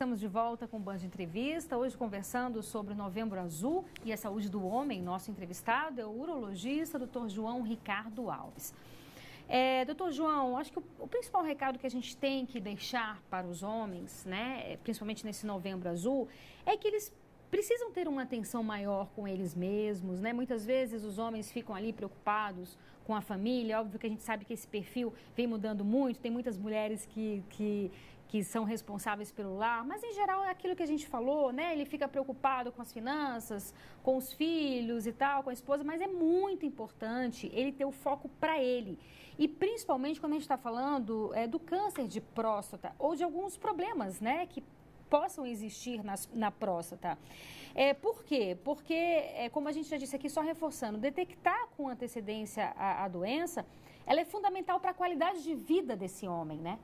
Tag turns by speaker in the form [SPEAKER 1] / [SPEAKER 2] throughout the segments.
[SPEAKER 1] estamos de volta com o Band Entrevista, hoje conversando sobre o Novembro Azul e a saúde do homem. Nosso entrevistado é o urologista Dr. João Ricardo Alves. Doutor João, acho que o principal recado que a gente tem que deixar para os homens, né, principalmente nesse Novembro Azul, é que eles precisam ter uma atenção maior com eles mesmos, né? Muitas vezes os homens ficam ali preocupados com a família. Óbvio que a gente sabe que esse perfil vem mudando muito, tem muitas mulheres que são responsáveis pelo lar, mas em geral é aquilo que a gente falou, né? Ele fica preocupado com as finanças, com os filhos e tal, com a esposa, mas é muito importante ele ter o foco para ele. E principalmente quando a gente está falando do câncer de próstata ou de alguns problemas, né, que possam existir na próstata. Por quê? Porque, como a gente já disse aqui, só reforçando, detectar com antecedência a doença, ela é fundamental para a qualidade de vida desse homem, né?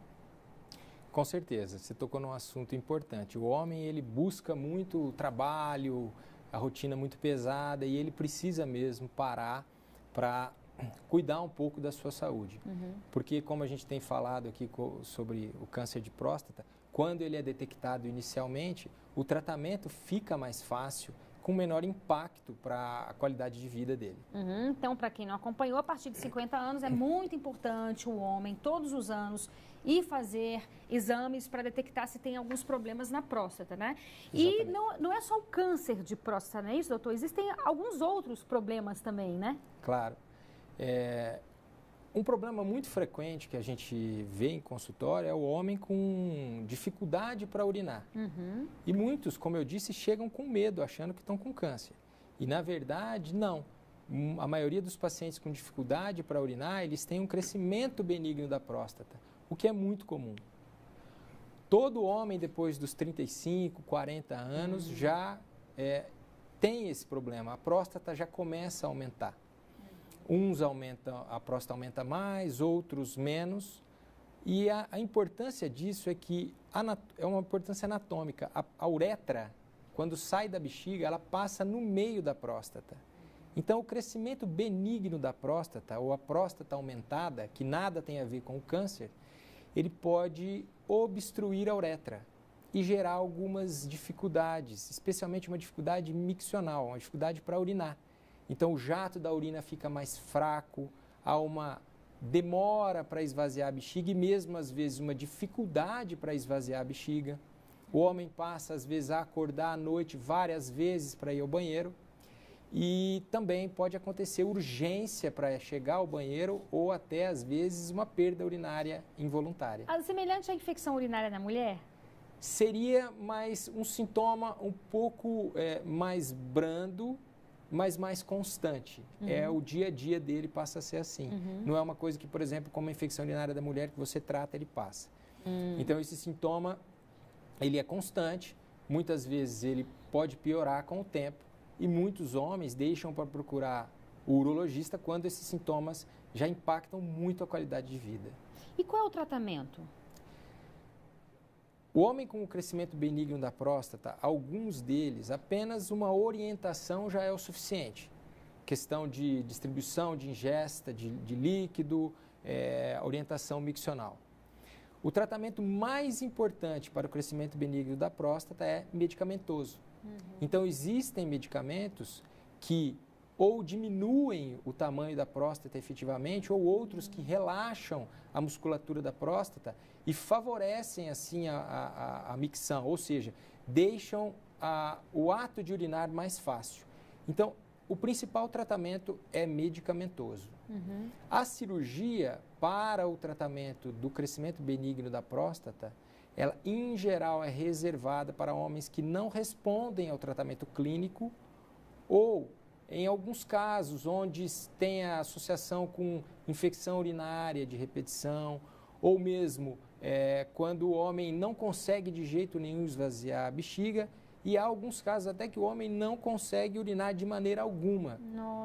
[SPEAKER 2] Com certeza, você tocou num assunto importante. O homem, ele busca muito trabalho, a rotina muito pesada e ele precisa mesmo parar para cuidar um pouco da sua saúde. Porque, como a gente tem falado aqui sobre o câncer de próstata, quando ele é detectado inicialmente, o tratamento fica mais fácil, com menor impacto para a qualidade de vida dele.
[SPEAKER 1] Então, para quem não acompanhou, a partir de 50 anos é muito importante o homem, todos os anos, ir fazer exames para detectar se tem alguns problemas na próstata, né?
[SPEAKER 2] Exatamente.
[SPEAKER 1] E não é só o câncer de próstata, não é isso, doutor? Existem alguns outros problemas também, né?
[SPEAKER 2] Claro. Um problema muito frequente que a gente vê em consultório é o homem com dificuldade para urinar. E muitos, como eu disse, chegam com medo, achando que estão com câncer. E, na verdade, não. A maioria dos pacientes com dificuldade para urinar, eles têm um crescimento benigno da próstata, o que é muito comum. Todo homem, depois dos 35, 40 anos, já tem esse problema. A próstata já começa a aumentar. Uns aumentam, a próstata aumenta mais, outros menos. E a importância disso é que é uma importância anatômica. A uretra, quando sai da bexiga, ela passa no meio da próstata. Então, o crescimento benigno da próstata, ou a próstata aumentada, que nada tem a ver com o câncer, ele pode obstruir a uretra e gerar algumas dificuldades, especialmente uma dificuldade miccional, uma dificuldade para urinar. Então, o jato da urina fica mais fraco, há uma demora para esvaziar a bexiga e mesmo, às vezes, uma dificuldade para esvaziar a bexiga. O homem passa, às vezes, a acordar à noite várias vezes para ir ao banheiro. E também pode acontecer urgência para chegar ao banheiro ou até, às vezes, uma perda urinária involuntária.
[SPEAKER 1] Semelhante à infecção urinária na mulher?
[SPEAKER 2] Seria um sintoma um pouco mais brando, mas mais constante. O dia a dia dele passa a ser assim. Não é uma coisa que, por exemplo, como a infecção urinária da mulher, que você trata, ele passa. Então, esse sintoma, ele é constante. Muitas vezes ele pode piorar com o tempo. E muitos homens deixam para procurar o urologista quando esses sintomas já impactam muito a qualidade de vida.
[SPEAKER 1] E qual é o tratamento?
[SPEAKER 2] O homem com o crescimento benigno da próstata, alguns deles, apenas uma orientação já é o suficiente. Questão de distribuição, de ingesta, de líquido, orientação miccional. O tratamento mais importante para o crescimento benigno da próstata é medicamentoso. Então, existem medicamentos que ou diminuem o tamanho da próstata efetivamente, ou outros que relaxam a musculatura da próstata e favorecem assim a micção, ou seja, deixam o ato de urinar mais fácil. Então, o principal tratamento é medicamentoso. A cirurgia para o tratamento do crescimento benigno da próstata, ela em geral é reservada para homens que não respondem ao tratamento clínico ou em alguns casos, onde tem a associação com infecção urinária de repetição, ou mesmo quando o homem não consegue de jeito nenhum esvaziar a bexiga, e há alguns casos até que o homem não consegue urinar de maneira alguma,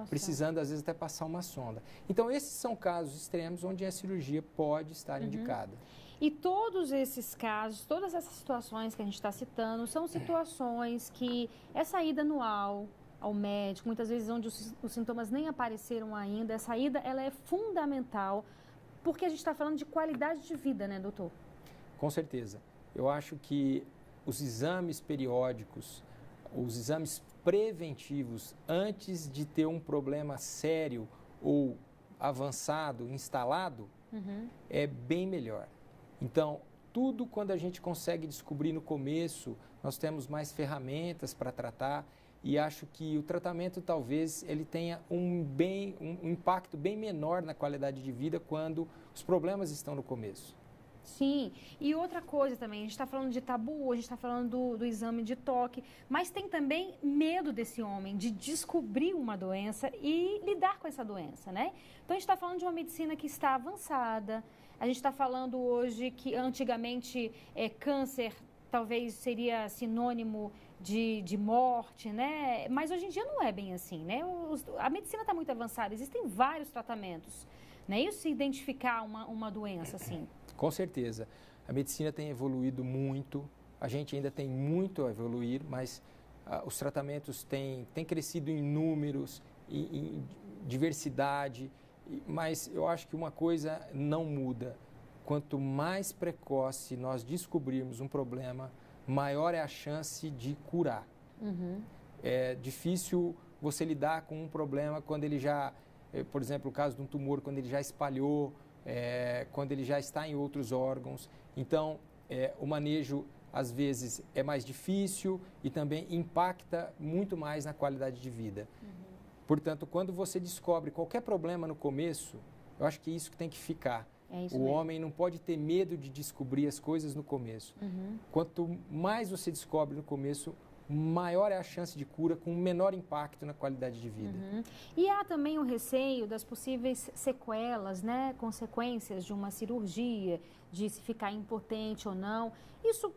[SPEAKER 2] precisando às vezes até passar uma sonda. Então, esses são casos extremos onde a cirurgia pode estar indicada.
[SPEAKER 1] E todos esses casos, todas essas situações que a gente está citando, são situações que essa ida anual ao médico, muitas vezes onde os sintomas nem apareceram ainda, essa ida ela é fundamental, porque a gente está falando de qualidade de vida, né, doutor?
[SPEAKER 2] Com certeza. Eu acho que os exames periódicos, os exames preventivos antes de ter um problema sério ou avançado, instalado, é bem melhor. Então, tudo quando a gente consegue descobrir no começo, nós temos mais ferramentas para tratar e acho que o tratamento talvez ele tenha um impacto bem menor na qualidade de vida quando os problemas estão no começo.
[SPEAKER 1] Sim, e outra coisa também, a gente está falando de tabu, a gente está falando do exame de toque, mas tem também medo desse homem de descobrir uma doença e lidar com essa doença, né? Então a gente está falando de uma medicina que está avançada, a gente está falando hoje que antigamente câncer talvez seria sinônimo de morte, né? Mas hoje em dia não é bem assim, né? A medicina está muito avançada, existem vários tratamentos, né? Isso se identificar uma doença assim.
[SPEAKER 2] Com certeza. A medicina tem evoluído muito, a gente ainda tem muito a evoluir, mas os tratamentos têm crescido em números, em diversidade, mas eu acho que uma coisa não muda. Quanto mais precoce nós descobrirmos um problema, maior é a chance de curar. É difícil você lidar com um problema quando ele já, por exemplo, o caso de um tumor, quando ele já espalhou, quando ele já está em outros órgãos. Então, o manejo, às vezes, é mais difícil e também impacta muito mais na qualidade de vida. Portanto, quando você descobre qualquer problema no começo, eu acho que é isso que tem que ficar. O homem não pode ter medo de descobrir as coisas no começo. Quanto mais você descobre no começo, maior é a chance de cura com menor impacto na qualidade de vida.
[SPEAKER 1] E há também o receio das possíveis sequelas, né, consequências de uma cirurgia, de se ficar impotente ou não. Isso,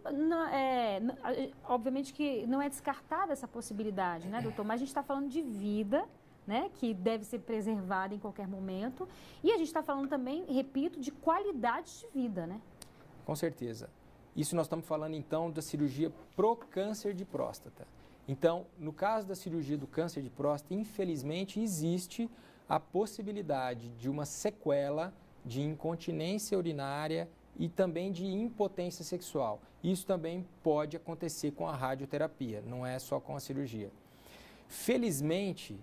[SPEAKER 1] obviamente que não é descartada essa possibilidade, né, doutor? Mas a gente está falando de vida, né, que deve ser preservada em qualquer momento. E a gente está falando também, repito, de qualidade de vida, né?
[SPEAKER 2] Com certeza. Isso nós estamos falando, então, da cirurgia pro câncer de próstata. Então, no caso da cirurgia do câncer de próstata, infelizmente, existe a possibilidade de uma sequela de incontinência urinária e também de impotência sexual. Isso também pode acontecer com a radioterapia, não é só com a cirurgia. Felizmente,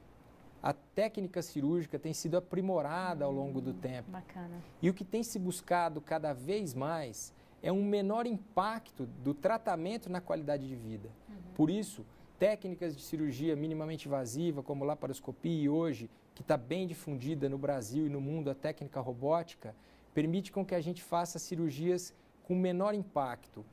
[SPEAKER 2] a técnica cirúrgica tem sido aprimorada ao longo do tempo.
[SPEAKER 1] Bacana.
[SPEAKER 2] E o que tem se buscado cada vez mais é um menor impacto do tratamento na qualidade de vida. Por isso, técnicas de cirurgia minimamente invasiva, como laparoscopia hoje, que está bem difundida no Brasil e no mundo, a técnica robótica, permite com que a gente faça cirurgias com menor impacto,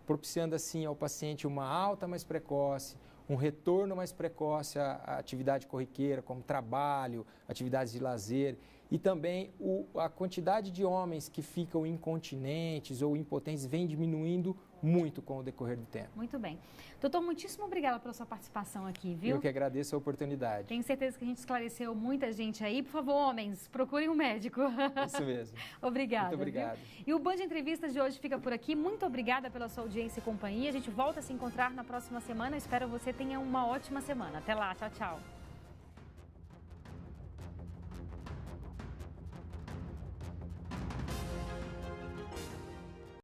[SPEAKER 2] propiciando assim ao paciente uma alta mais precoce, um retorno mais precoce à atividade corriqueira, como trabalho, atividades de lazer, e também a quantidade de homens que ficam incontinentes ou impotentes vem diminuindo muito com o decorrer do tempo.
[SPEAKER 1] Muito bem. Doutor, muitíssimo obrigada pela sua participação aqui, viu?
[SPEAKER 2] Eu que agradeço a oportunidade.
[SPEAKER 1] Tenho certeza que a gente esclareceu muita gente aí. Por favor, homens, procurem um médico.
[SPEAKER 2] Isso mesmo.
[SPEAKER 1] Obrigada.
[SPEAKER 2] Muito obrigado.
[SPEAKER 1] Viu? E o Band Entrevistas de hoje fica por aqui. Muito obrigada pela sua audiência e companhia. A gente volta a se encontrar na próxima semana. Espero que você tenha uma ótima semana. Até lá. Tchau, tchau.